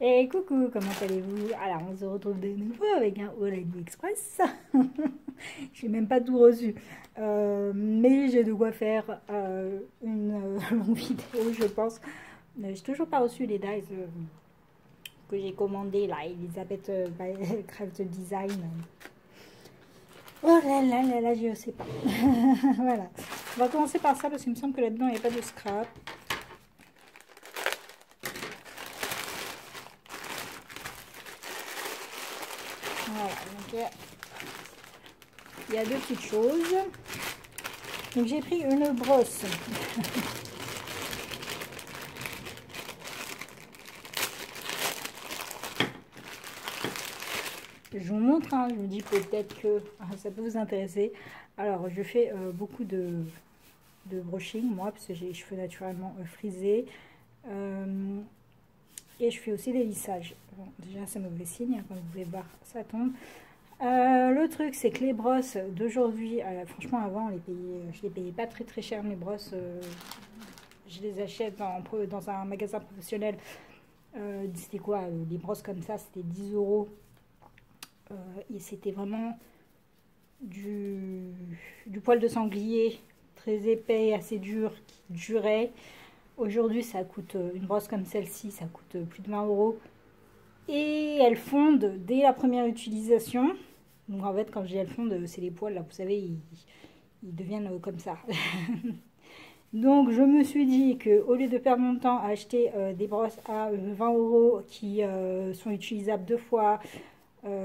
Et coucou, comment allez-vous? Alors, on se retrouve de nouveau avec un haul AliExpress. J'ai même pas tout reçu. Mais j'ai de quoi faire une longue vidéo, je pense. J'ai toujours pas reçu les dies que j'ai commandé là, Elisabeth Craft Design. Oh là là là là, je sais pas. Voilà. On va commencer par ça parce qu'il me semble que là-dedans il n'y a pas de scrap. Voilà, donc il y a deux petites choses. Donc j'ai pris une brosse. Je vous montre, hein, je vous dis peut-être que ça peut vous intéresser. Alors je fais beaucoup de brushing moi parce que j'ai les cheveux naturellement frisés. Et je fais aussi des lissages. Bon, déjà c'est mauvais signe, hein, comme vous pouvez voir ça tombe. Le truc c'est que les brosses d'aujourd'hui, franchement avant je les payais pas très très cher mes brosses. Je les achète dans un magasin professionnel. C'était quoi, les brosses comme ça c'était 10 euros. Et c'était vraiment du poil de sanglier très épais, assez dur, qui durait. Aujourd'hui, ça coûte, une brosse comme celle-ci, ça coûte plus de 20 euros. Et elles fondent dès la première utilisation. Donc en fait, quand je dis elles fondent, c'est les poils, là, vous savez, ils deviennent comme ça. Donc je me suis dit qu'au lieu de perdre mon temps à acheter des brosses à 20 euros qui sont utilisables deux fois,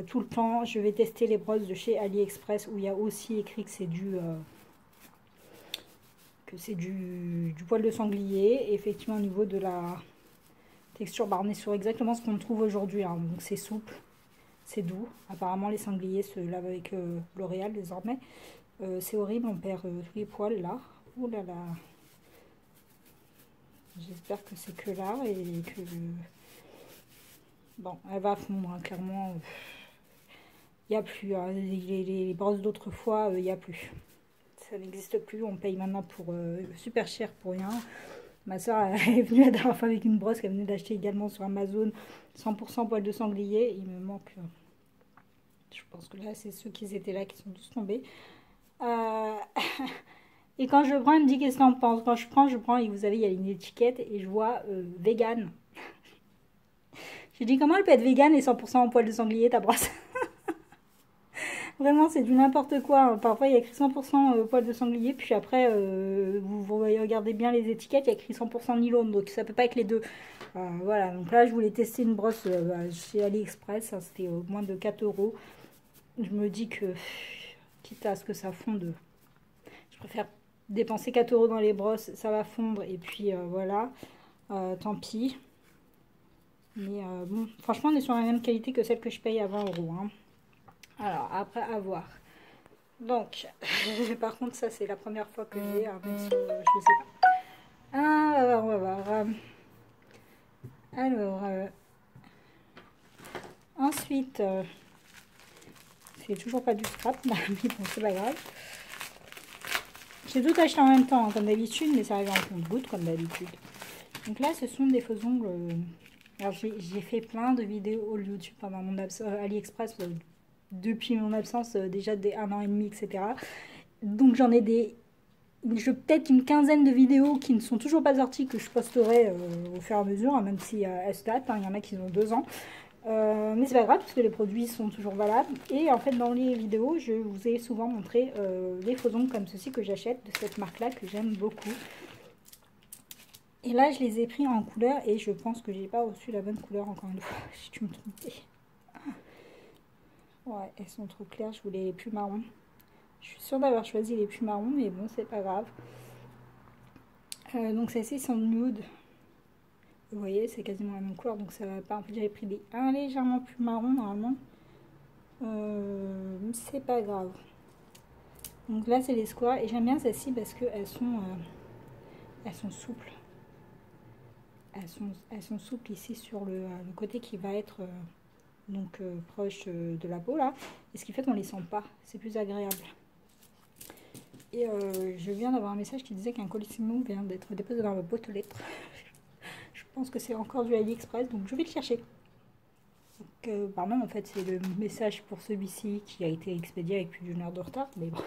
tout le temps, je vais tester les brosses de chez AliExpress où il y a aussi écrit que c'est du poil de sanglier. Et effectivement, au niveau de la texture, on est sur exactement ce qu'on trouve aujourd'hui, hein. Donc c'est souple, c'est doux. Apparemment les sangliers se lavent avec L'Oréal désormais. C'est horrible, on perd tous les poils là. Ouh là là. J'espère que c'est que là et que... Bon, elle va fondre, hein, clairement. Il n'y a plus, hein. Les brosses d'autrefois, il n'y a plus. Ça n'existe plus, on paye maintenant pour super cher pour rien. Ma soeur est venue la dernière fois avec une brosse qu'elle venait d'acheter également sur Amazon, 100% poil de sanglier. Il me manque, je pense que là c'est ceux qui étaient là qui sont tous tombés. Et quand je prends, elle me dit qu'est-ce que t'en penses. Quand je prends et vous savez il y a une étiquette et je vois vegan. J'ai dit comment elle peut être vegan et 100% en poil de sanglier ta brosse. Vraiment, c'est du n'importe quoi. Parfois, il y a écrit 100% poil de sanglier. Puis après, vous regardez bien les étiquettes, il y a écrit 100% nylon. Donc, ça peut pas être les deux. Voilà. Donc là, je voulais tester une brosse chez AliExpress. Hein, c'était moins de 4 euros. Je me dis que, quitte à ce que ça fonde, je préfère dépenser 4 euros dans les brosses. Ça va fondre. Et puis, voilà. Tant pis. Mais bon, franchement, on est sur la même qualité que celle que je paye à 20 euros. Hein. Alors, après, à voir. Donc, par contre, ça, c'est la première fois que j'ai, même si je sais pas. Alors, on va voir. Alors, ensuite, c'est toujours pas du scrap, mais bon, c'est pas grave. J'ai tout acheté en même temps, hein, comme d'habitude, mais ça arrive en compte-gouttes, comme d'habitude. Donc là, ce sont des faux ongles. Alors, j'ai fait plein de vidéos YouTube pendant mon AliExpress. Depuis mon absence, déjà des 1 an et demi, etc. Donc j'en ai peut-être une quinzaine de vidéos qui ne sont toujours pas sorties, que je posterai au fur et à mesure, hein, même si elles se datent, hein, il y en a qui ont 2 ans. Mais c'est pas grave, parce que les produits sont toujours valables. Et en fait, dans les vidéos, je vous ai souvent montré les faux ongles comme ceci que j'achète, de cette marque-là, que j'aime beaucoup. Et là, je les ai pris en couleur, et je pense que j'ai pas reçu la bonne couleur, encore une fois. J'ai dû me tromper. Ouais, elles sont trop claires, je voulais les plus marrons. Je suis sûre d'avoir choisi les plus marrons, mais bon, c'est pas grave. Donc celles-ci sont nude. Vous voyez, c'est quasiment la même couleur, donc ça va pas. En fait, j'avais pris des légèrement plus marrons, normalement. C'est pas grave. Donc là, c'est les squares, et j'aime bien celles-ci parce qu'elles sont souples. Elles sont souples ici sur le côté qui va être... donc proche de la peau là, et ce qui fait qu'on les sent pas, c'est plus agréable. Et je viens d'avoir un message qui disait qu'un colissimo vient d'être déposé dans ma boîte aux lettres. Je pense que c'est encore du AliExpress, donc je vais le chercher. Pardon, en fait, c'est le message pour celui-ci qui a été expédié avec plus d'une heure de retard, mais bon.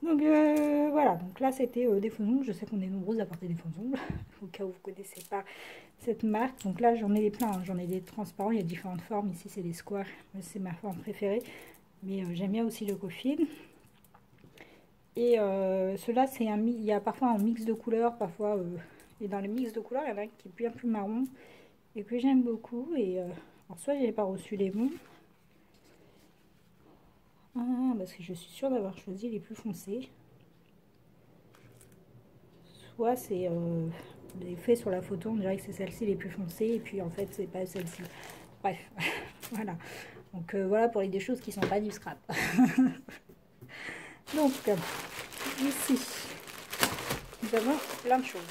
Donc voilà, donc là c'était des faux ongles. Je sais qu'on est nombreux à porter des faux ongles, au cas où vous ne connaissez pas cette marque. Donc là j'en ai des plein, hein. J'en ai des transparents, il y a différentes formes. Ici c'est des squares, c'est ma forme préférée, mais j'aime bien aussi le coffin. Et ceux-là, il y a parfois un mix de couleurs, parfois, et dans le mix de couleurs, il y en a un qui est bien plus marron et que j'aime beaucoup. Et alors soit j'ai pas reçu les bons, parce que je suis sûre d'avoir choisi les plus foncés, soit c'est fait sur la photo, on dirait que c'est celle-ci les plus foncées, et puis en fait c'est pas celle-ci. Bref, voilà. Donc voilà pour les des choses qui sont pas du scrap. Donc ici, nous avons plein de choses.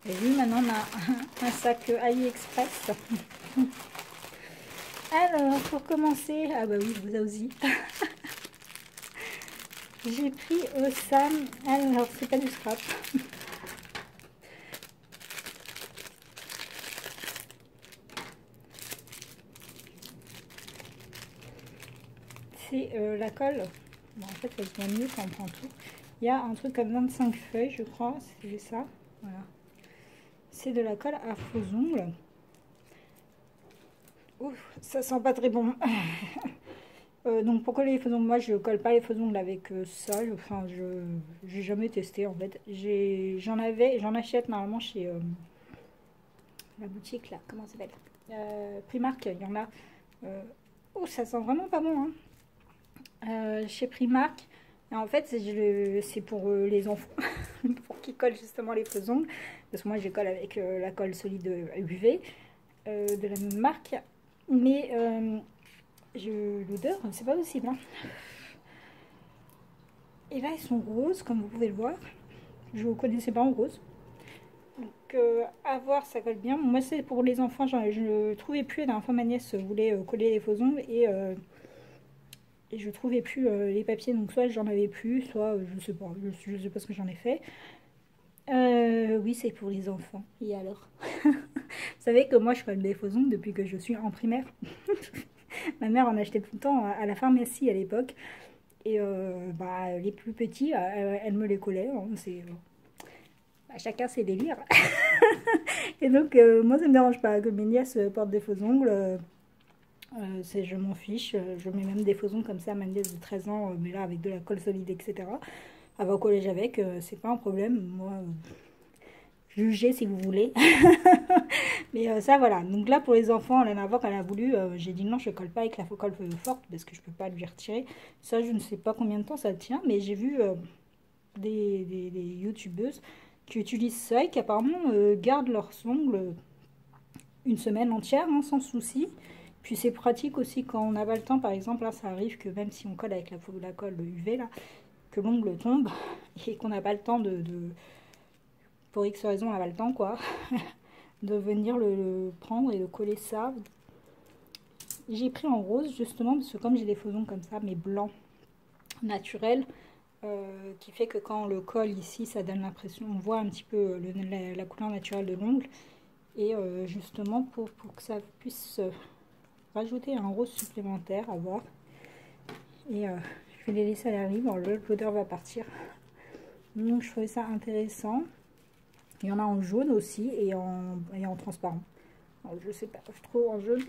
Et vu maintenant on a un sac AliExpress. Alors pour commencer, ah bah oui, vous aussi. J'ai pris au Sam. Alors c'est pas du scrap. C'est la colle. Bon, en fait, ça se voit mieux quand on prend tout. Il y a un truc comme 25 feuilles, je crois. C'est ça. Voilà. C'est de la colle à faux ongles. Ouf, ça sent pas très bon. Donc pour coller les faux ongles, moi je colle pas les faux ongles avec ça. Enfin, j'ai jamais testé en fait. J'en achète normalement chez la boutique là. Comment ça s'appelle, Primark. Il y en a. Oh, ça sent vraiment pas bon. Hein. Chez Primark. Et en fait, c'est pour les enfants, pour qu'ils collent justement les faux ongles. Parce que moi, je colle avec la colle solide UV de la même marque. Mais l'odeur, c'est pas possible. Hein. Et là, ils sont roses, comme vous pouvez le voir. Je ne connaissais pas en rose. Donc, à voir, ça colle bien. Moi, c'est pour les enfants. Je ne trouvais plus. La dernière fois, ma nièce voulait coller les faux ongles et je trouvais plus les papiers. Donc, soit j'en avais plus, soit je sais pas. Je sais pas ce que j'en ai fait. Oui, c'est pour les enfants. Et alors? Vous savez que moi, je colle des faux ongles depuis que je suis en primaire. Ma mère en achetait tout le temps à la pharmacie à l'époque. Et les plus petits, elle me les collait. Hein, chacun ses délires. Et donc, moi, ça ne me dérange pas que mes nièces portent des faux ongles. Je m'en fiche. Je mets même des faux ongles comme ça à ma nièce de 13 ans, mais là, avec de la colle solide, etc. Elle va au collège avec, c'est pas un problème. Moi, jugez si vous voulez. Mais ça, voilà. Donc là, pour les enfants, la dernière fois qu'elle a voulu, j'ai dit non, je ne colle pas avec la colle forte parce que je ne peux pas lui retirer. Ça, je ne sais pas combien de temps ça tient, mais j'ai vu des youtubeuses qui utilisent ça et qui apparemment gardent leurs ongles une semaine entière, hein, sans souci. Puis c'est pratique aussi quand on n'a pas le temps. Par exemple, là, ça arrive que même si on colle avec la colle UV, là, que l'ongle tombe et qu'on n'a pas le temps pour X raison, on n'a pas le temps, quoi. De venir le prendre et de coller ça. J'ai pris en rose justement parce que comme j'ai des faux ongles comme ça mais blancs naturels, qui fait que quand on le colle ici ça donne l'impression, on voit un petit peu la couleur naturelle de l'ongle, et justement pour que ça puisse rajouter un rose supplémentaire à voir. Et je vais les laisser à la rive, l'odeur va partir. Donc je trouvais ça intéressant. Il y en a en jaune aussi et en transparent. Alors, je sais pas trop en jaune.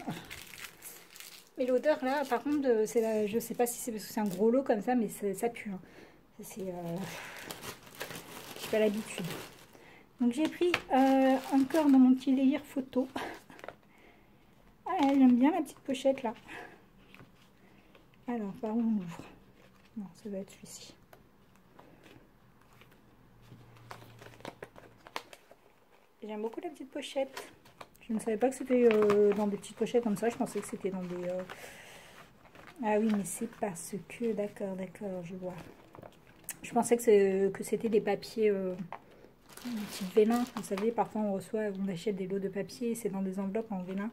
Mais l'odeur là, par contre, je sais pas si c'est parce que c'est un gros lot comme ça, mais ça pue. Hein. J'ai pas l'habitude. Donc j'ai pris encore dans mon petit délire photo. Ah, j'aime bien la petite pochette là. Alors, par où on ouvre? Non, ça va être celui-ci. J'aime beaucoup la petite pochette. Je ne savais pas que c'était dans des petites pochettes comme ça. Je pensais que c'était dans des... Ah oui, mais c'est parce que... D'accord, je vois. Je pensais que c'était des papiers... type vélin. Vous savez, parfois on achète des lots de papier. C'est dans des enveloppes en vélin.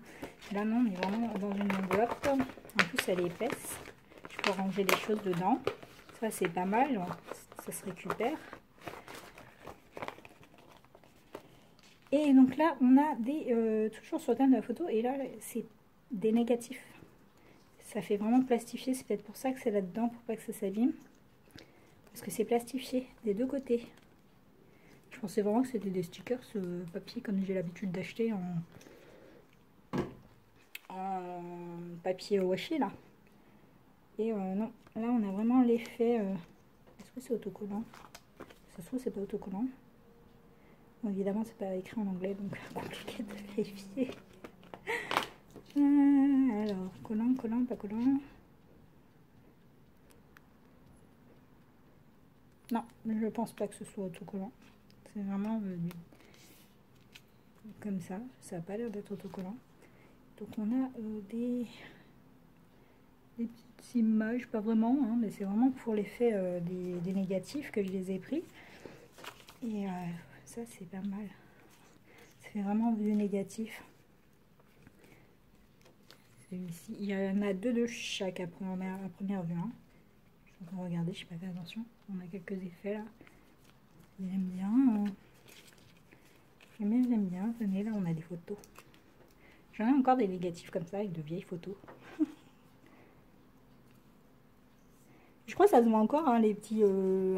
Là, non, on est vraiment dans une enveloppe. En plus, elle est épaisse. Je peux ranger des choses dedans. Ça, c'est pas mal. Ça se récupère. Et donc là, on a des toujours sur le thème de la photo, et là, c'est des négatifs. Ça fait vraiment plastifié, c'est peut-être pour ça que c'est là-dedans, pour pas que ça s'abîme. Parce que c'est plastifié des deux côtés. Je pensais vraiment que c'était des stickers papier comme j'ai l'habitude d'acheter en papier washi là. Et non, là on a vraiment l'effet. Est-ce que c'est autocollant? Ça se trouve c'est pas autocollant. Bon, évidemment c'est pas écrit en anglais donc compliqué de vérifier. Alors, collant, collant, pas collant. Non, je pense pas que ce soit autocollant. C'est vraiment comme ça. Ça n'a pas l'air d'être autocollant. Donc on a des petites images, pas vraiment, hein, mais c'est vraiment pour l'effet des négatifs que je les ai pris. Et ça c'est pas mal. Ça fait vraiment vue négatif. Celui-ci, il y en a deux de chaque à première vue. Hein. Je suis en train de regarder, je n'ai pas fait attention. On a quelques effets là. J'aime bien. J'aime bien. Venez, là on a des photos. J'en ai encore des négatifs comme ça avec de vieilles photos. Je crois que ça se voit encore, hein, les petits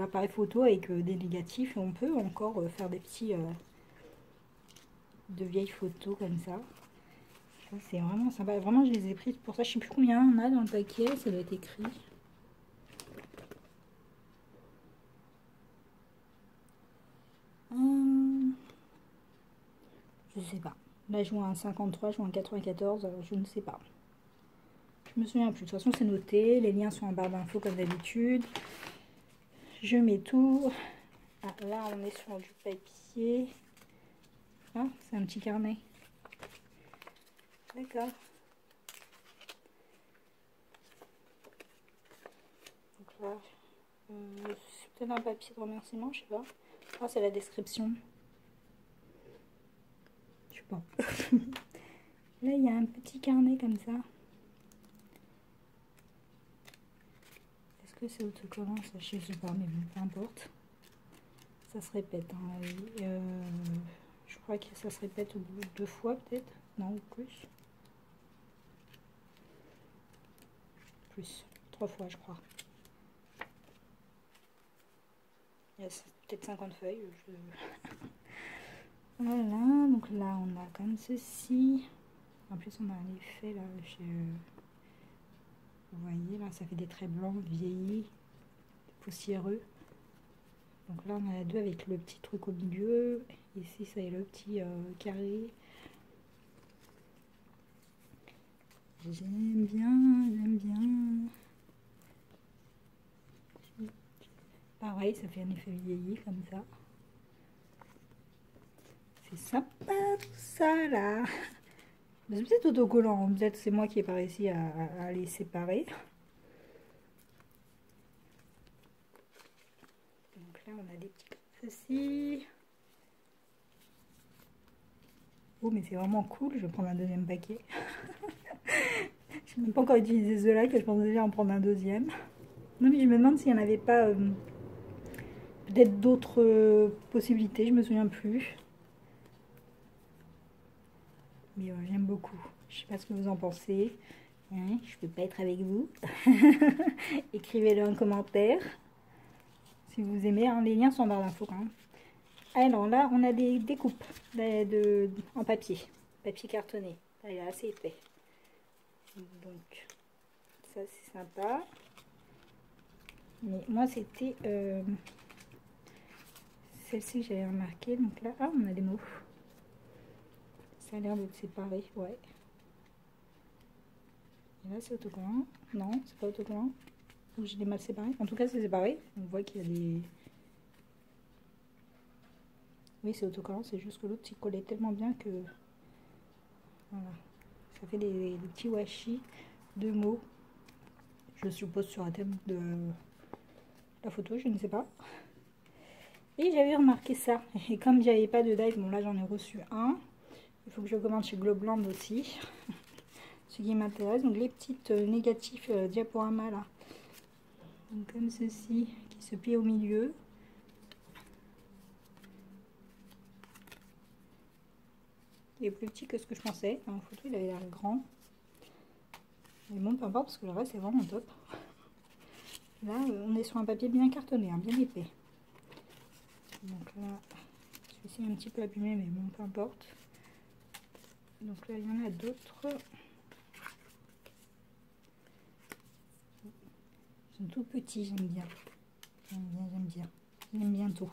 appareils photo avec des négatifs. On peut encore faire des petits de vieilles photos comme ça. C'est vraiment sympa. Vraiment, je les ai prises pour ça. Je sais plus combien on a dans le paquet. Ça doit être écrit. Je sais pas. Là, je vois un 53, je vois un 94. Je ne sais pas. Je me souviens plus. De toute façon, c'est noté. Les liens sont en barre d'infos comme d'habitude. Je mets tout. Ah, là, on est sur du papier. Ah, c'est un petit carnet. D'accord. Donc là, c'est peut-être un papier de remerciement, je sais pas. Ah, c'est la description. Je sais pas. Là, il y a un petit carnet comme ça. Est-ce que c'est autocollant? Ça, je sais pas, mais bon, peu importe. Ça se répète. Hein. Je crois que ça se répète au bout de 2 fois, peut-être. Non, ou plus. Plus. 3 fois, je crois. Il y a peut-être 50 feuilles. Voilà, donc là, on a comme ceci. En plus, on a un effet là. Vous voyez, là, ça fait des traits blancs, vieillis, poussiéreux. Donc là, on a deux avec le petit truc au milieu. Ici, c'est le petit carré. J'aime bien, j'aime bien. Pareil, ça fait un effet vieilli comme ça. C'est sympa tout ça là. C'est peut-être autocollant, peut-être c'est moi qui n'ai pas réussi à les séparer. Donc là, on a des petits comme ceci. Oh, mais c'est vraiment cool, je vais prendre un deuxième paquet. Je n'ai même pas encore utilisé ceux-là, que je pense déjà en prendre un deuxième. Non, mais je me demande s'il n'y en avait pas peut-être d'autres possibilités, je me souviens plus. Mais j'aime beaucoup. Je sais pas ce que vous en pensez. Hein, je peux pas être avec vous. Écrivez-le en commentaire. Si vous aimez, hein, les liens sont dans l'info quand même. Alors là, on a des découpes en papier. Papier cartonné. Il est assez épais. Donc, ça c'est sympa. Mais moi, c'était celle-ci que j'avais remarqué. Donc là, ah, on a des mots. Ça a l'air d'être séparé, ouais. Et là, c'est autocollant. Non, c'est pas autocollant. Donc, je l'ai mal séparé. En tout cas, c'est séparé. On voit qu'il y a des... Oui, c'est autocollant. C'est juste que l'autre, il collait tellement bien que... Voilà. Ça fait des petits washi de mots. Je suppose sur un thème de la photo, je ne sais pas. Et j'avais remarqué ça. Et comme j'avais pas de date, bon là, j'en ai reçu un. Il faut que je commande chez Globland aussi. Ce qui m'intéresse. Donc les petites négatifs diaporama là. Donc, comme ceci, qui se plie au milieu. il est plus petit que ce que je pensais. En photo, il avait l'air grand. Mais bon, peu importe, parce que le reste, c'est vraiment top. Là, on est sur un papier bien cartonné, hein, bien épais. Donc là, celui-ci est un petit peu abîmé, mais bon, peu importe. Donc là, il y en a d'autres. Ils sont tout petits, j'aime bien. J'aime bien tout.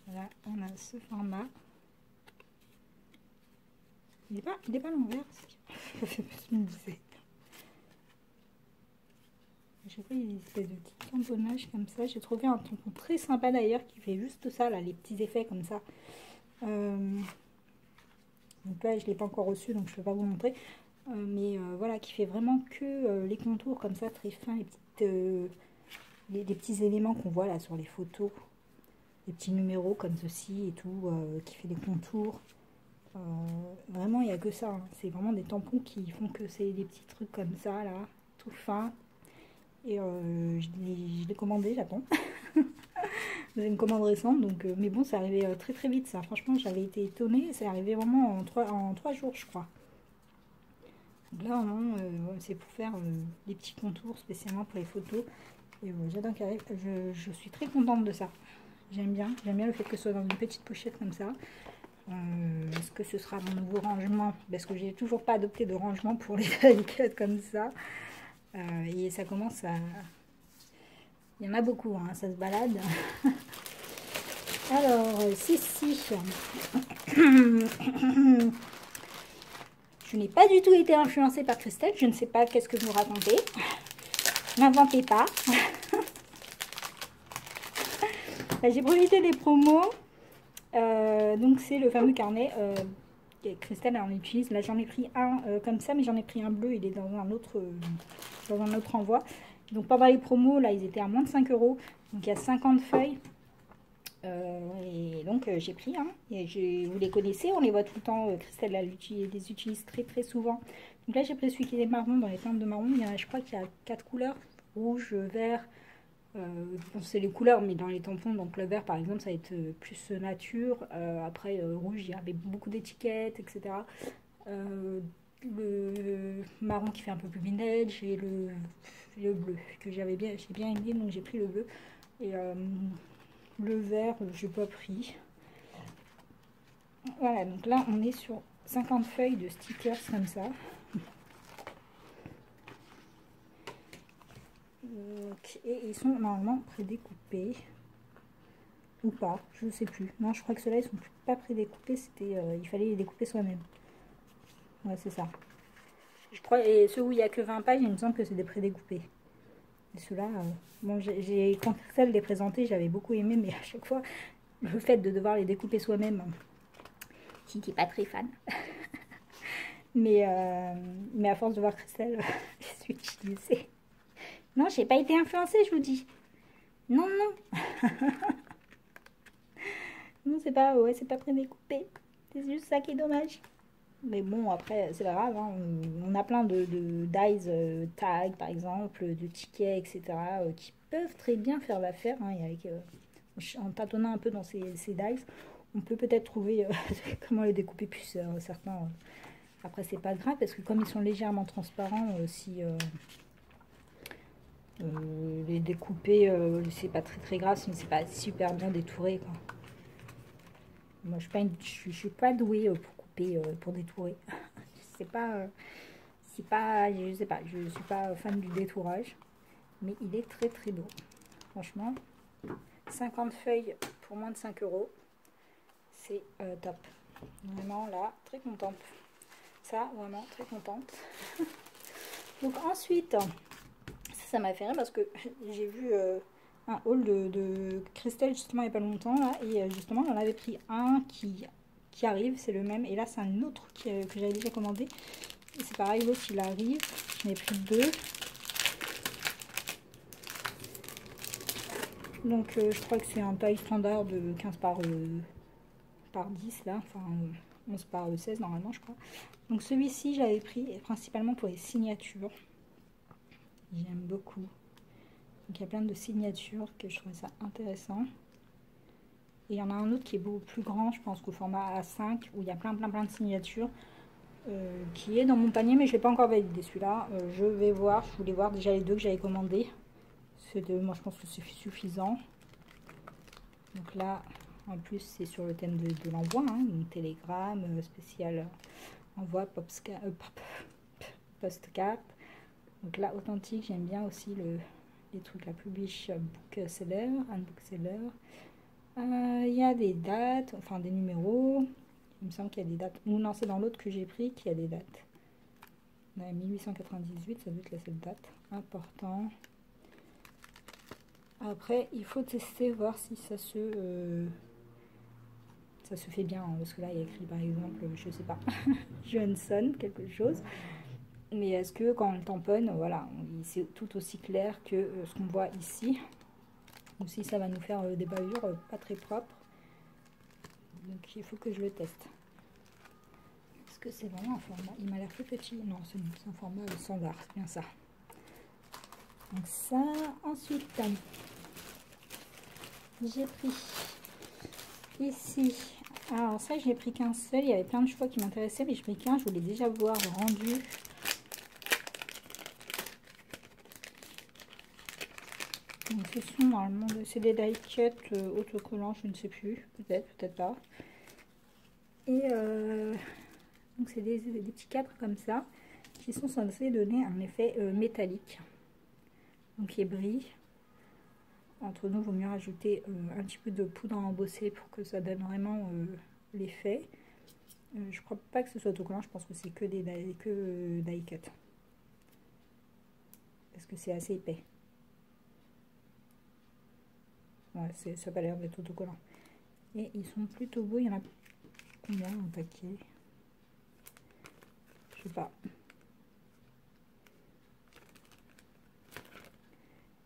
Voilà, on a ce format. Il est pas l'envers. Je me disais. À chaque fois, il y a des espèces de petits tamponnages comme ça. J'ai trouvé un tampon très sympa d'ailleurs qui fait juste ça, là, les petits effets comme ça. Donc là, je ne l'ai pas encore reçu, donc je ne peux pas vous montrer. Mais voilà, qui fait vraiment que les contours comme ça, très fins, les petits éléments qu'on voit là sur les photos. Des petits numéros comme ceci et tout, qui fait des contours. Vraiment, il n'y a que ça. Hein. C'est vraiment des tampons qui font que c'est des petits trucs comme ça, là, tout fin. Et je l'ai commandé, j'attends. C'est une commande récente, donc, mais bon, c'est arrivé très très vite, ça. Franchement, j'avais été étonnée. C'est arrivé vraiment en 3 jours, je crois. Donc là, vraiment, c'est pour faire des petits contours spécialement pour les photos. Et j'adore carré. Je suis très contente de ça. J'aime bien le fait que ce soit dans une petite pochette comme ça. Est-ce que ce sera mon nouveau rangement? Parce que j'ai toujours pas adopté de rangement pour les iCut comme ça. Et ça commence à... Il y en a beaucoup, hein, ça se balade. Alors, si. Je n'ai pas du tout été influencée par Christelle. Je ne sais pas qu'est-ce que vous racontez. N'inventez pas. J'ai profité des promos. Donc c'est le fameux carnet que Christelle en utilise. Là j'en ai pris un comme ça, mais j'en ai pris un bleu. Il est dans un autre envoi. Donc pendant les promos, là ils étaient à moins de 5 €. Donc il y a 50 feuilles. Et donc j'ai pris un. Et vous les connaissez, on les voit tout le temps. Christelle les utilise très très souvent. Donc là j'ai pris celui qui est marron. Dans les teintes de marron, je crois qu'il y a 4 couleurs. Rouge, vert. Bon, c'est les couleurs, mais dans les tampons, donc le vert par exemple, ça va être plus nature. Après, rouge, il y avait beaucoup d'étiquettes, etc. Le marron qui fait un peu plus vintage et le bleu que j'ai bien aimé, donc j'ai pris le bleu. Et le vert, j'ai pas pris. Voilà, donc là on est sur 50 feuilles de stickers comme ça. Et ils sont normalement prédécoupés ou pas, je sais plus. Non, je crois que ceux-là ils sont pas prédécoupés, il fallait les découper soi-même. Ouais, c'est ça. Je crois, et ceux où il n'y a que 20 pages, il me semble que c'est des prédécoupés. Et ceux-là, bon, quand celle les présenter, j'avais beaucoup aimé, mais à chaque fois, le fait de devoir les découper soi-même, qui n'est pas très fan. mais à force de voir Christelle, je suis utilisée. Non, j'ai pas été influencée, je vous dis. Non. Non, c'est pas prédécoupé. C'est juste ça qui est dommage. Mais bon, après, c'est pas grave. Hein. On a plein de dies tags, par exemple, de tickets, etc. Qui peuvent très bien faire l'affaire. Hein, en tâtonnant un peu dans ces dies, on peut peut-être trouver comment les découper plus. Certains. Après, c'est pas grave parce que comme ils sont légèrement transparents, si les découper, c'est pas très très grave, mais c'est pas super bien détouré, quoi. Moi, je suis pas douée pour couper, pour détourer. Je sais pas, je sais pas, je suis pas fan du détourage, mais il est très très beau. Franchement, 50 feuilles pour moins de 5 €, c'est top. Vraiment là, très contente. Ça, vraiment très contente. Donc ensuite, ça m'a fait rire parce que j'ai vu un haul de Christelle justement il n'y a pas longtemps là, et justement on en avait pris un qui arrive, c'est le même, et là c'est un autre que j'avais déjà commandé, et c'est pareil, l'autre il arrive, j'en ai pris 2. Donc je crois que c'est un taille standard de 15 par 10 là, enfin 11 par 16 normalement je crois. Donc celui-ci j'avais pris principalement pour les signatures, j'aime beaucoup. Donc il y a plein de signatures que je trouve ça intéressant. Et il y en a un autre qui est beaucoup plus grand, je pense qu'au format A5, où il y a plein de signatures, qui est dans mon panier, mais je ne l'ai pas encore validé celui-là. Je vais voir, je voulais voir déjà les deux que j'avais commandés. Moi je pense que c'est suffisant. Donc là, en plus c'est sur le thème de l'envoi, hein, donc télégramme, spécial envoi, postcard. Donc là, authentique, j'aime bien aussi les trucs, la publish bookseller, un bookseller. Il y a des dates, enfin des numéros. Il me semble qu'il y a des dates. Ou non, c'est dans l'autre que j'ai pris qu'il y a des dates. On a 1898, ça doit être cette date. Important. Après, il faut tester, voir si ça se fait bien. Hein, parce que là, il y a écrit par exemple, je sais pas, Johnson, quelque chose. Mais est-ce que quand on le tamponne, voilà, c'est tout aussi clair que ce qu'on voit ici. Ou si ça va nous faire des bavures pas très propres. Donc il faut que je le teste. Est-ce que c'est vraiment un format? Il m'a l'air plus petit. Non, c'est un format standard, c'est bien ça. Donc ça, ensuite, j'ai pris ici. Alors ça, j'ai pris qu'un seul. Il y avait plein de choix qui m'intéressaient, mais j'ai pris qu'un. Je voulais déjà voir le rendu. Donc ce sont normalement c'est des die cut autocollants, je ne sais plus, peut-être pas. Et donc c'est des petits cadres comme ça qui sont censés donner un effet métallique. Donc qui brille. Entre nous, il vaut mieux rajouter un petit peu de poudre à embosser pour que ça donne vraiment l'effet. Je crois pas que ce soit autocollant, je pense que c'est que des die cut. Parce que c'est assez épais. Ouais, ça n'a pas l'air d'être autocollant. Et ils sont plutôt beaux. Il y en a combien en paquet? Je sais pas.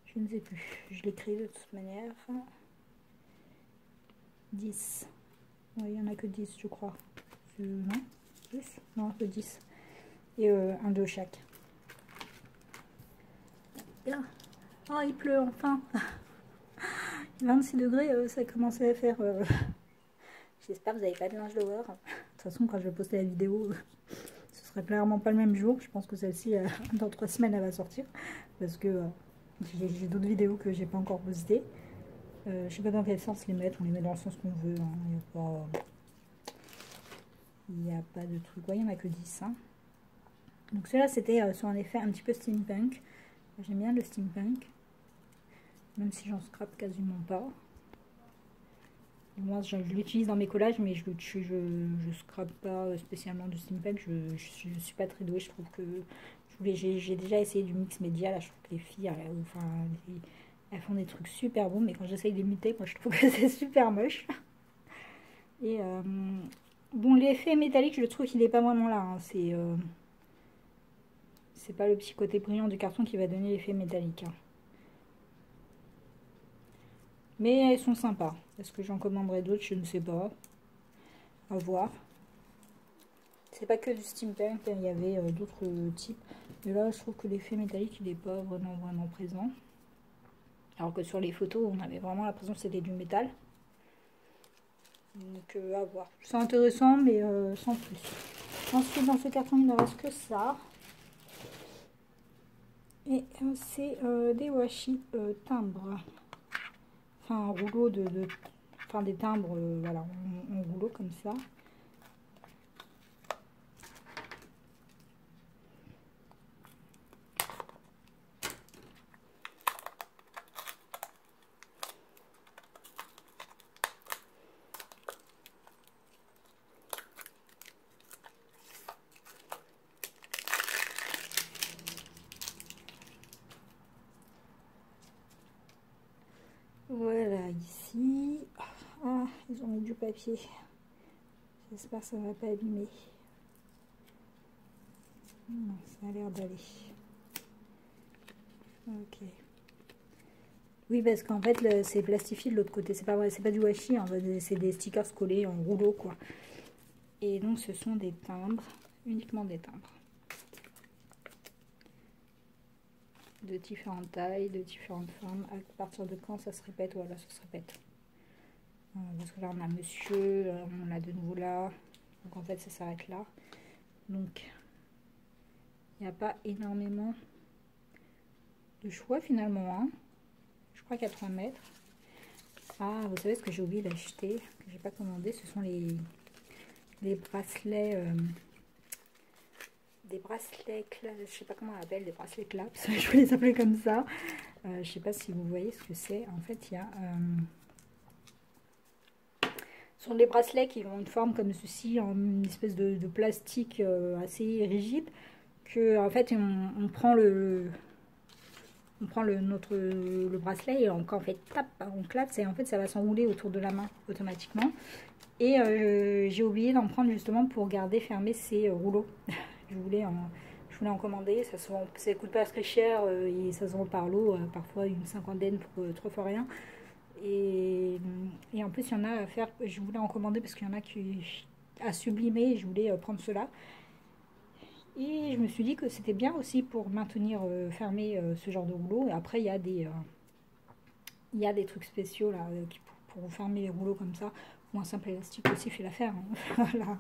Je ne sais plus. Je l'ai créé de toute manière. 10. Ouais, il n'y en a que 10, je crois. Non? Plus? Non, que 10. Et un de chaque. Oh, il pleut enfin. 26 degrés, ça commence à faire. J'espère que vous n'avez pas de linge dehors. De toute façon, quand je vais poster la vidéo, ce sera clairement pas le même jour. Je pense que celle-ci, dans 3 semaines, elle va sortir. Parce que j'ai d'autres vidéos que j'ai pas encore postées. Je sais pas dans quel sens les mettre. On les met dans le sens qu'on veut. Hein. Il n'y a pas de truc. Ouais, il n'y en a que 10. Hein. Donc, cela, c'était sur un effet un petit peu steampunk. J'aime bien le steampunk. Même si j'en scrape quasiment pas. Moi, je l'utilise dans mes collages, mais je scrape pas spécialement du steampunk. Je suis pas très douée. Je trouve que j'ai déjà essayé du mix média. Là, je trouve que les filles, elles font des trucs super bons, mais quand j'essaye d'imiter, moi, je trouve que c'est super moche. Et bon, l'effet métallique, je trouve qu'il est pas vraiment là. Hein. C'est pas le petit côté brillant du carton qui va donner l'effet métallique. Hein. Mais elles sont sympas. Est-ce que j'en commanderai d'autres? Je ne sais pas. À voir. C'est pas que du steampunk, il y avait d'autres types. Mais là, je trouve que l'effet métallique, il n'est pas vraiment présent. Alors que sur les photos, on avait vraiment l'impression que c'était du métal. Donc, à voir. C'est intéressant, mais sans plus. Ensuite, dans ce carton, il ne reste que ça. Et c'est des washi timbres. Enfin, un rouleau enfin des timbres, voilà, en rouleau comme ça. Voilà, ici. Ah, ils ont mis du papier. J'espère que ça ne va pas abîmer. Non, ça a l'air d'aller. Ok. Oui, parce qu'en fait, c'est plastifié de l'autre côté. C'est pas vrai, c'est pas du washi, hein, c'est des stickers collés en rouleau, quoi. Et donc, ce sont des timbres, uniquement des timbres. De différentes tailles, de différentes formes. À partir de quand ça se répète? Voilà, ça se répète. Parce que là, on a monsieur, on a de nouveau là. Donc, en fait, ça s'arrête là. Donc, il n'y a pas énormément de choix, finalement. Hein. Je crois qu'à 3 mètres. Ah, vous savez ce que j'ai oublié d'acheter, que j'ai pas commandé, ce sont les bracelets... des bracelets, je sais pas comment on appelle, des bracelets claps, je vais les appeler comme ça. Je sais pas si vous voyez ce que c'est. En fait, il y a... ce sont des bracelets qui ont une forme comme ceci, en une espèce de plastique assez rigide, que en fait on prend le bracelet et quand on fait tap, on classe et en fait ça va s'enrouler autour de la main automatiquement. Et j'ai oublié d'en prendre justement pour garder fermés ces rouleaux. je voulais en commander, ça coûte pas très cher et ça se vend par lot, parfois une cinquantaine pour 3 fois rien. Et en plus, il y en a à faire. Je voulais en commander parce qu'il y en a qui à sublimer. Je voulais prendre cela. Et je me suis dit que c'était bien aussi pour maintenir fermé ce genre de rouleau. Et après, il y a des trucs spéciaux là pour fermer les rouleaux comme ça. Ou un simple élastique aussi fait l'affaire. Hein. Voilà.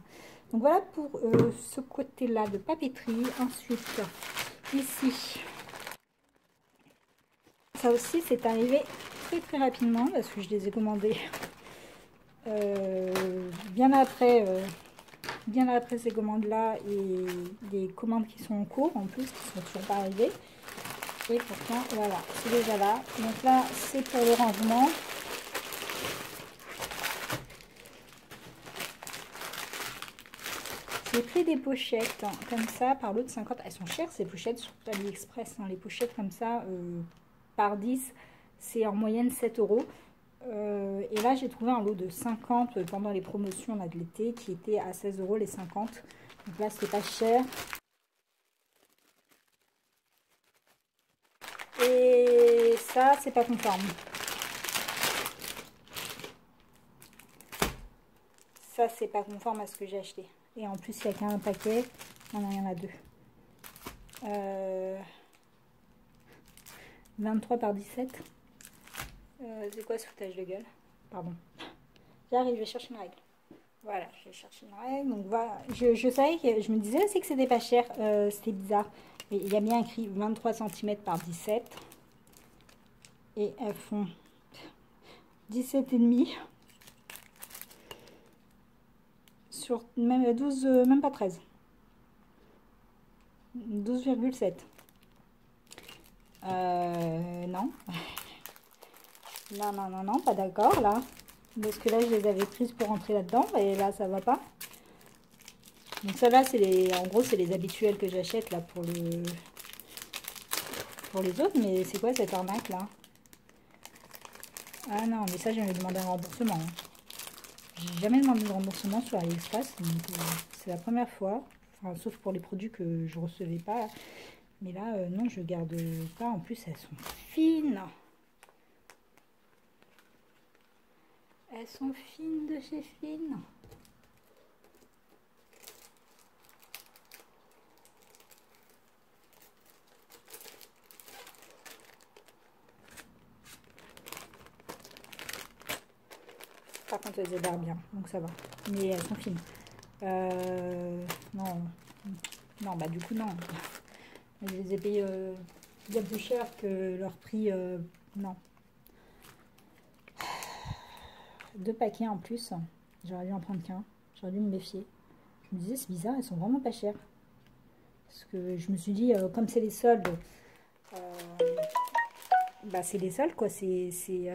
Donc voilà pour ce côté-là de papeterie. Ensuite, ici, ça aussi, c'est arrivé très rapidement parce que je les ai commandés bien après ces commandes là et des commandes qui sont en cours en plus qui sont toujours pas arrivées et pourtant voilà c'est déjà là. Donc là c'est pour le rangement. J'ai pris des pochettes hein, comme ça par lot de 50. Elles sont chères ces pochettes sur AliExpress hein. Les pochettes comme ça par 10 c'est en moyenne 7 €. Et là j'ai trouvé un lot de 50 pendant les promotions là, de l'été qui était à 16 € les 50. Donc là c'était pas cher. Et ça c'est pas conforme. Ça c'est pas conforme à ce que j'ai acheté. Et en plus il n'y a qu'un paquet. Non, il y en a deux. 23 par 17. C'est quoi ce foutage de gueule? Pardon. J'arrive, je vais chercher une règle. Voilà, je vais chercher une règle. Donc voilà, je savais que je me disais aussi que c'était pas cher. C'était bizarre. Mais il y a bien écrit 23 cm par 17. Et elles font 17,5 sur même 12, même pas 13. 12,7. Non. Non, pas d'accord là. Parce que là, je les avais prises pour rentrer là-dedans et là, ça va pas. Donc ça là, c'est en gros, c'est les habituels que j'achète là pour les autres. Mais c'est quoi cette arnaque là? Ah non, mais ça, j'avais demandé un remboursement. Hein. J'ai jamais demandé de remboursement sur AliExpress, donc c'est la première fois. Enfin, sauf pour les produits que je recevais pas. Mais là, non, je garde pas. En plus, elles sont fines. Elles sont fines de chez fines. Par contre, elles adhèrent bien, donc ça va. Mais elles sont fines. Non. Non, bah du coup, non. Je les ai payées bien plus cher que leur prix. Non. 2 paquets en plus. J'aurais dû en prendre qu'un. J'aurais dû me méfier. Je me disais, c'est bizarre, elles sont vraiment pas chères. Parce que je me suis dit, comme c'est les soldes, bah c'est les soldes quoi. S'il y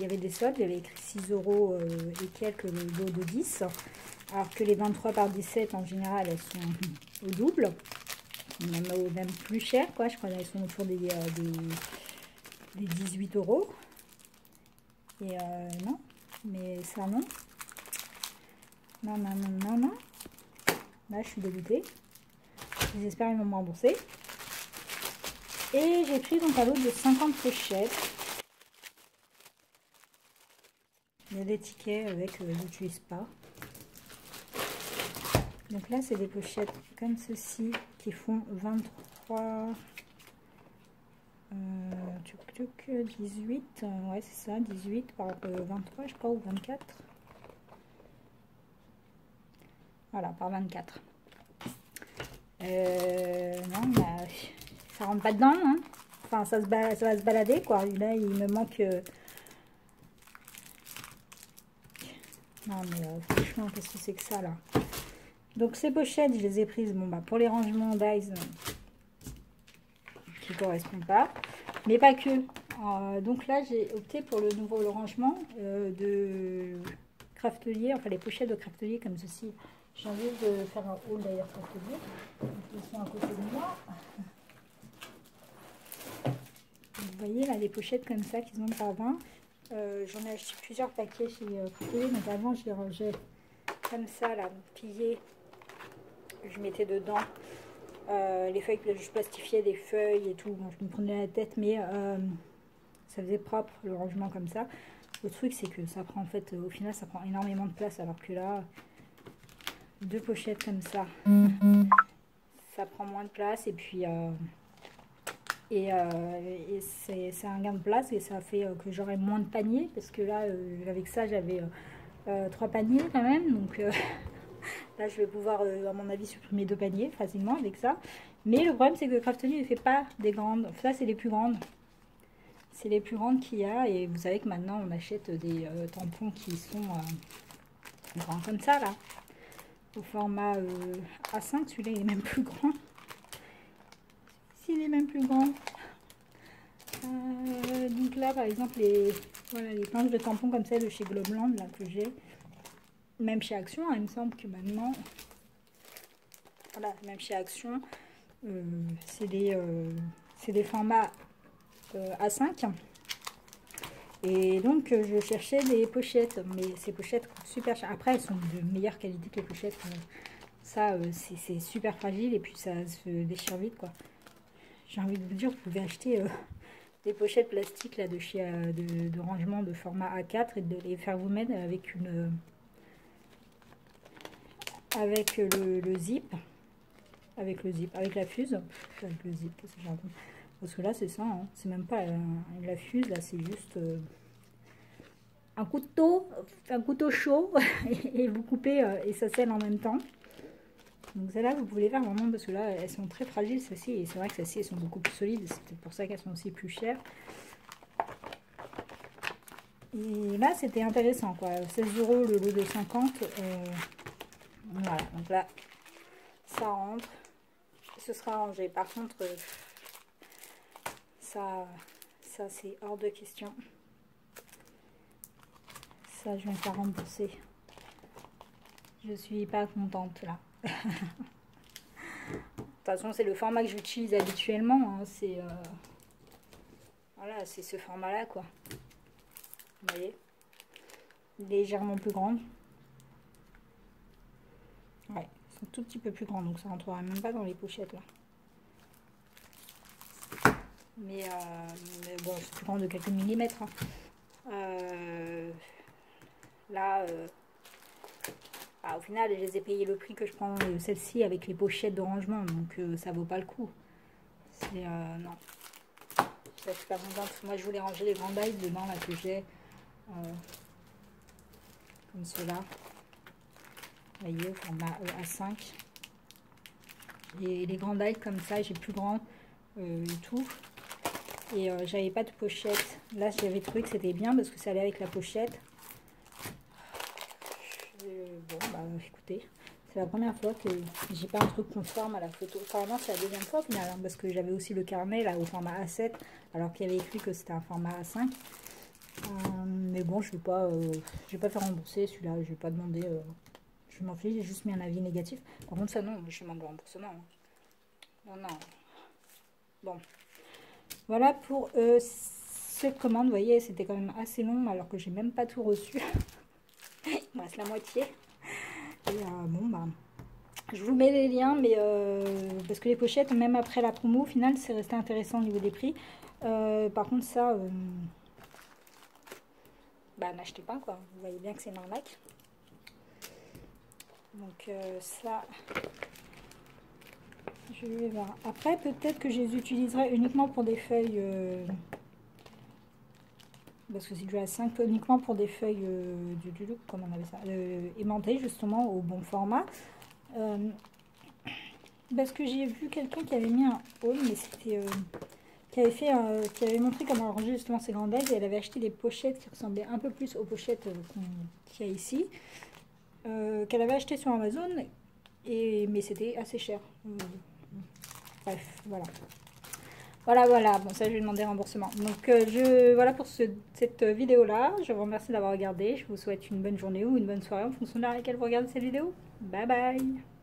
avait des soldes, il y avait écrit 6 € et quelques le lot de 10. Alors que les 23 par 17 en général, elles sont au double. Même plus cher quoi. Je crois qu'elles sont autour des 18 €. Et non. Mais ça non. Non. Là je suis dégoûtée. J'espère qu'ils vont me rembourser. Et j'ai pris donc un lot de 50 pochettes. Il y a des tickets avec j'utilise pas. Donc là c'est des pochettes comme ceci qui font 23. Tuc, 18, ouais c'est ça, 18 par 23 je crois, ou 24. Voilà, par 24. Non, bah, ça rentre pas dedans, hein. Enfin, ça va se balader, quoi. Et là, il me manque... Non, mais franchement, qu'est-ce que c'est que ça, là? Donc, ces pochettes, je les ai prises, bon, bah, pour les rangements d'Ice, qui ne correspondent pas. Mais pas que. Donc là, j'ai opté pour le nouveau rangement de Craftelier, enfin les pochettes de Craftelier comme ceci. J'ai envie de faire un haul d'ailleurs Craftelier. Ils sont à côté de moi. Vous voyez là, les pochettes comme ça qu'ils ont par 20. J'en ai acheté plusieurs paquets chez Craftelier. Donc avant, je les rangeais comme ça, là, pliées. Je mettais dedans les feuilles que je plastifiais, des feuilles et tout. Bon, je me prenais la tête, mais ça faisait propre le rangement comme ça. Le truc, c'est que ça prend en fait, au final, ça prend énormément de place, alors que là, deux pochettes comme ça, ça prend moins de place. Et puis, c'est un gain de place et ça fait que j'aurai moins de paniers, parce que là, avec ça, j'avais 3 paniers quand même. Donc là, je vais pouvoir, à mon avis, supprimer 2 paniers facilement avec ça. Mais le problème, c'est que Craftelier ne fait pas des grandes. Ça, c'est les plus grandes. C'est les plus grandes qu'il y a. Et vous savez que maintenant, on achète des tampons qui sont grands comme ça, là. Au format A5. Celui-là, il est même plus grand. S'il est même plus grand. Donc là, par exemple, voilà, les planches de tampons comme ça de chez Globland, là, que j'ai. Même chez Action, hein, il me semble que maintenant... Voilà, même chez Action, c'est des formats A5. Et donc, je cherchais des pochettes. Mais ces pochettes coûtent super cher. Après, elles sont de meilleure qualité que les pochettes. Ça, c'est super fragile et puis ça se déchire vite, quoi. J'ai envie de vous dire, vous pouvez acheter des pochettes plastiques là, de chez de rangement de format A4 et de les faire vous mettre avec le zip. Avec la fuse. Avec le zip, qu'est-ce que j'ai raconté? Parce que là, c'est ça, hein. C'est même pas la fuse, là, c'est juste un couteau chaud, et vous coupez et ça scelle en même temps. Donc celles-là, vous pouvez les faire vraiment, parce que là, elles sont très fragiles, celles-ci, et c'est vrai que celles-ci, elles sont beaucoup plus solides, c'est pour ça qu'elles sont aussi plus chères. Et là, c'était intéressant, quoi. 16 € le lot de 50. Voilà, donc là, ça rentre. Ce sera rangé. Par contre, ça c'est hors de question. Ça, je vais me faire rembourser. Je suis pas contente, là. De toute façon, c'est le format que j'utilise habituellement. Hein. C'est voilà, c'est ce format-là, quoi. Vous voyez, légèrement plus grande. Ouais, c'est un tout petit peu plus grand, donc ça rentrera même pas dans les pochettes, là. Mais bon, c'est plus grand de quelques millimètres. Hein. Là, au final, je les ai payé le prix que je prends celle-ci avec les pochettes de rangement, donc ça vaut pas le coup. C'est non. Je suis pas contente. Moi, je voulais ranger les grands bails dedans là que j'ai, comme cela. Vous voyez, au format A5. Et les grands bails comme ça, j'ai plus grand et tout. Et j'avais pas de pochette. Là, j'avais trouvé que c'était bien parce que ça allait avec la pochette. Bon, bah écoutez, c'est la première fois que j'ai pas un truc conforme à la photo. Enfin, non, c'est la deuxième fois au final, hein, parce que j'avais aussi le carnet là au format A7, alors qu'il y avait écrit que c'était un format A5. Mais bon, je vais pas faire rembourser celui-là, je vais pas demander. Je m'en fiche, j'ai juste mis un avis négatif. Par contre, ça, non, je demande le remboursement. Hein. Non, non. Bon. Voilà pour cette commande. Vous voyez, c'était quand même assez long, alors que j'ai même pas tout reçu. Il me reste la moitié. Et bon, bah, je vous mets les liens, mais parce que les pochettes, même après la promo, au final, c'est resté intéressant au niveau des prix. Par contre, ça, bah, n'achetez pas, quoi. Vous voyez bien que c'est une arnaque. Donc, ça, Je vais voir. Après, peut-être que je les utiliserai uniquement pour des feuilles... parce que c'est du A5, uniquement pour des feuilles comment on avait ça, aimantées, justement, au bon format. Parce que j'ai vu quelqu'un qui avait mis un haul, mais c'était... qui avait montré comment ranger justement ses grandes-ailes, et elle avait acheté des pochettes qui ressemblaient un peu plus aux pochettes qu'il y a ici, qu'elle avait acheté sur Amazon, mais c'était assez cher. Bref, voilà. Voilà, bon ça je vais demander remboursement. Donc voilà pour cette vidéo là, je vous remercie d'avoir regardé, je vous souhaite une bonne journée ou une bonne soirée en fonction de laquelle vous regardez cette vidéo. Bye bye.